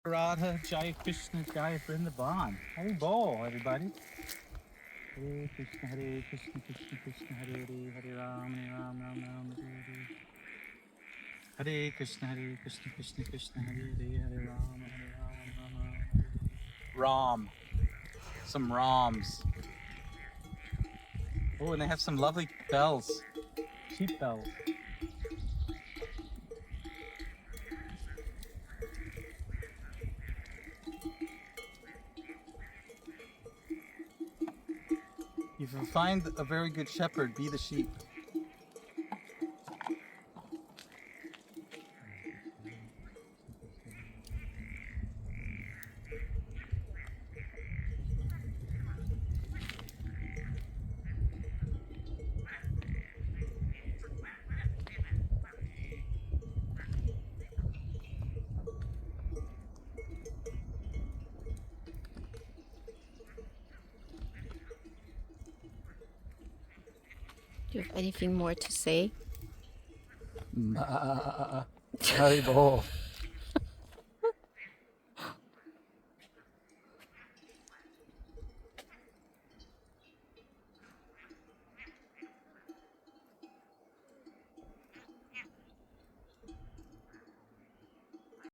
Radha, Jai Krishna, Jai Vrindavan. Hari Bol, everybody. Hare Krishna, Krishna Krishna, Hare Hare, Hare Ram, Ram Ram, Hare Hare. Hare Krishna, Krishna Krishna, Hare Hare, Hare Ram, Ram Ram, Hare Hare. Ram. Some Rams. Oh, and they have some lovely bells. Sheep bells. If you find a very good shepherd, be the sheep. Do you have anything more to say? Hari Bol.